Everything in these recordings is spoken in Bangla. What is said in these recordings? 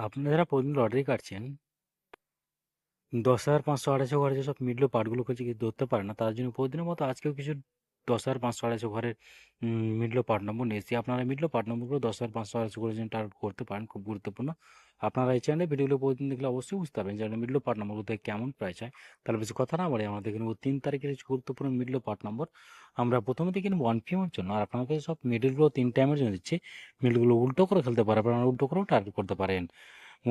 আপনারা যারা প্রতিদিন লটারি কাটছেন, 10,500, 250 ঘরে যেসব মিডল পার্টগুলো হচ্ছে কি ধরতে পারে না, তার জন্য প্রতিদিনের মতো আজকেও কিছু 10,500, 250 ঘরের মিডল পার্ট নম্বর নিয়ে এসেছি। আপনারা মিডল পার্ট নম্বরগুলো 10,500, 250 ঘরের জন্য টার্গেট করতে পারেন, খুব গুরুত্বপূর্ণ। আপনারা এই চ্যানেলে ভিডিওগুলো প্রতিদিন দেখলে অবশ্যই বুঝতে পারবেন যে মিডল পার্ট নম্বরগুলো থেকে কেমন প্রাইস হয়। তাহলে বেশি কথা না বলে আমরা দেখে নেব 3 তারিখের কিছু গুরুত্বপূর্ণ মিডল পার্ট নম্বর। আমরা প্রথমে দেখে নেব 1 PM এর জন্য, আর আপনার কাছে সব মিডলগুলো 3 টাইমের জন্য দিচ্ছি। মিডলগুলো উল্টো করে খেলতে পারে, আপনারা উল্টো করেও টার্গেট করতে পারেন।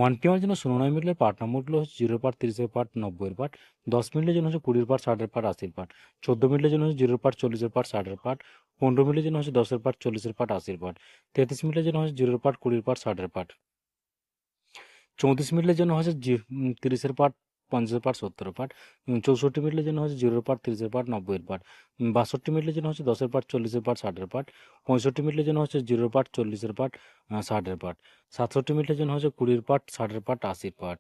1 PM এর জন্য 19 মিনিটের পার্ট নম্বরগুলো হচ্ছে 0 পার্ট, 30 পার্ট, 90 পার্ট। 10 মিনিটের জন্য হচ্ছে 20 পার্ট, 60 পার্ট, 80 পার্ট। 14 মিনিটের জন্য হচ্ছে 0 পার্ট, 40 পার্ট, 60 পার্ট। 15 মিনিটের জন্য হচ্ছে 10 পার্ট, 40 পার্ট, 80 পার্ট। 33 মিনিটের জন্য হচ্ছে 0 পার্ট, 20 পার্ট, 60 পার্ট। 34 মিনিটের জন্য হচ্ছে 30 পার্ট, 50 পার্ট, 70 পার্ট। 64 মিনিটের জন্য হচ্ছে 0 পার্ট, 30 পার্ট, 90 পার্ট। 62 মিনিটের জন্য হচ্ছে 10 পার্ট, 40 পার্ট, 60 পার্ট। 65 মিনিটের জন্য হচ্ছে 0 পার্ট, 40 পার্ট, 60 পার্ট। 67 মিনিটের জন্য হচ্ছে 20 পার্ট, 60 পার্ট, 80 পার্ট।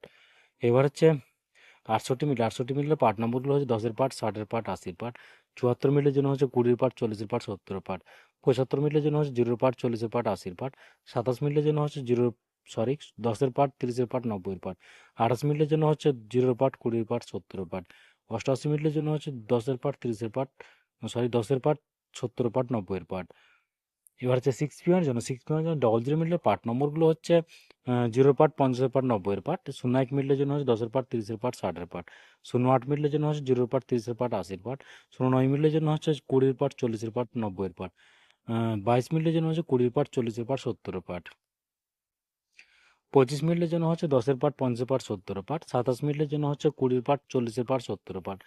এবার হচ্ছে 68 মিনিটের পার্ট নম্বরগুলো হচ্ছে 10 পার্ট, 60 পার্ট, 80 পার্ট। 74 মিনিটের জন্য হচ্ছে 20 পার্ট, 40 পার্ট, 70 পার্ট। 75 মিনিটের জন্য হচ্ছে 0 পার্ট, 40 পার্ট, 80 পার্ট। 27 মিনিটের জন্য হচ্ছে 10 পার্ট, 30 পার্ট, 90 পার্ট। 28 মিনিটের জন্য হচ্ছে 0 পার্ট, 20 পার্ট, 70 পার্ট। 88 মিনিটের জন্য হচ্ছে 10 part, 30 part, 10 part, 70 part, 90 part. এবার হচ্ছে 6 PM এর জন্য, 6 PM এর জন্য 00 মিনিটের পার্ট নম্বরগুলো হচ্ছে 0 পার্ট, 50 পার্ট, 90 পার্ট। 01 মিনিটের জন্য হচ্ছে 10 পার্ট, 30 পার্ট, 60 পার্ট। 08 মিনিটের জন্য হচ্ছে 0 পার্ট, 30 পার্ট, 80 পার্ট। 09 মিনিটের জন্য হচ্ছে 20 পার্ট, 40 পার্ট, 90 পার্ট। 22 মিনিটের জন্য হচ্ছে 20 পার্ট, 40 পার্ট, 70 পার্ট। 25 মিনিটের জন্য হচ্ছে 10 পার্ট, 50 পার্ট, 70 পার্ট। 27 মিনিটের জন্য হচ্ছে 20 পার্ট, 40 পার্ট, 70 পার্ট।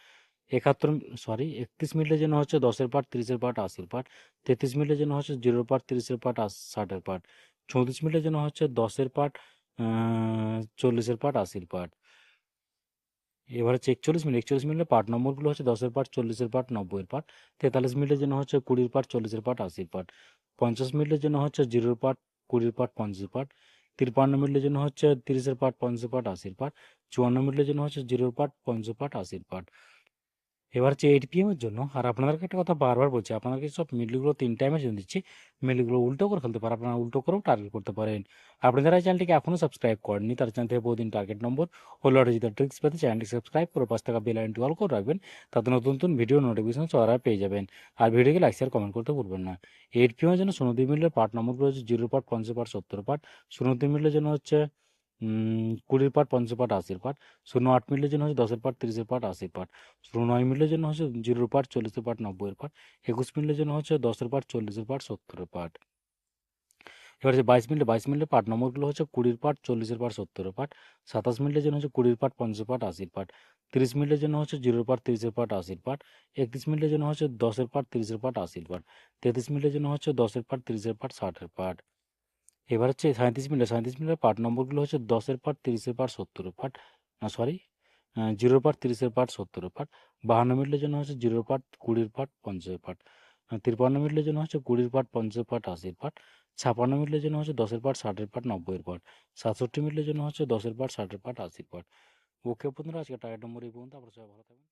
31 মিনিটের জন্য হচ্ছে 10 পার্ট, 30 পার্ট, 80 পার্ট। 33 মিনিটের জন্য হচ্ছে 0 পার্ট, 30 পার্ট, 60 পার্ট। 34 মিনিটের জন্য হচ্ছে 10 পার্ট, 40 পার্ট, 80 পার্ট। এবার হচ্ছে 41 মিনিটের পার্ট নম্বরগুলো হচ্ছে 10 পার্ট, 40 পার্ট, 90 পার্ট। 43 মিনিটের জন্য হচ্ছে 20 পার্ট, 40 পার্ট, 80 পার্ট। 50 মিনিটের জন্য হচ্ছে 0 পার্ট, 20 পার্ট, 50 পার্ট। 53 মিনিটের জন্য হচ্ছে 30 পার্ট, 50 পার্ট, 80 পার্ট। 54 মিনিটের জন্য হচ্ছে 0 পার্ট, 50 পার্ট, 80 পার্ট। এবার হচ্ছে 8 PM এর জন্য, আর আপনাদেরকে একটা কথা বারবার বলছি, আপনাদেরকে সব মিডলগুলো 3 টাইমের জন্য দিচ্ছি। মিডলগুলো উল্টো করে খেলতে পারেন, আপনারা উল্টো করেও টার্গেট করতে পারেন। আপনি যারা এই চ্যানেলটিকে এখনও সাবস্ক্রাইব করেননি, তার চ্যানেল থেকে প্রতিদিন টার্গেট নম্বর ও লটারি জেতার ট্রিক্স পেতে চ্যানেলটি সাবস্ক্রাইব করে 5 টাকা বেল আইকনটি অল করে রাখবেন। তাতে নতুন নতুন ভিডিও নোটিফিকেশন সবার আগে পেয়ে যাবেন। আর ভিডিওকে লাইক, শেয়ার, কমেন্ট করতে ভুলবেন না। 8 PM এর জন্য 2 মিডলের পার্ট নম্বরগুলো হচ্ছে 0 পার্ট, 50 পার্ট, 70 পার্ট। 2 মিডলের জন্য হচ্ছে 20 পার্ট, 50 পার্ট, 80 পার্ট। 08 মিনিটের জন্য হচ্ছে 10 পার্ট, 30 পার্ট, 80 পার্ট। 09 মিনিটের জন্য হচ্ছে 0 পার্ট, 40 পার্ট, 90 পার্ট। 21 মিনিটের জন্য হচ্ছে 10 পার্ট, 40 পার্ট, 70 পার্ট। এবার হচ্ছে 22 মিনিটের পার্ট নম্বরগুলো হচ্ছে 20 পার্ট, 40 পার্ট, 70 পার্ট। 27 মিনিটের জন্য হচ্ছে 20 পার্ট, 50 পার্ট, 80 পার্ট। 30 মিনিটের জন্য হচ্ছে 0 পার্ট, 30 পার্ট, 80 পার্ট। 31 মিনিটের জন্য হচ্ছে 10 পার্ট, 30 পার্ট, 80 পার্ট। 33 মিনিটের জন্য হচ্ছে 10 পার্ট, 30 পার্ট, 60 পার্ট। এবার হচ্ছে 37 মিনিটের পার্ট নম্বরগুলো হচ্ছে 10 part, 30 part, 70 part. 0 part, 30 part, 70 part. 52 মিনিটের জন্য হচ্ছে 0 পার্ট, 20 পার্ট, 50 পার্ট। 53 মিনিটের জন্য হচ্ছে 20 পার্ট, 50 পার্ট, 80 পার্ট। 56 মিনিটের জন্য হচ্ছে 10 পার্ট, 60 পার্ট, 90 পার্ট। 67 মিনিটের জন্য হচ্ছে 10 পার্ট, 60 পার্ট, 80 পার্ট। ওকে বন্ধুরা, আজকে টার্গেট নম্বর এই পর্যন্ত। আপনারা সবাই ভালো থাকবেন।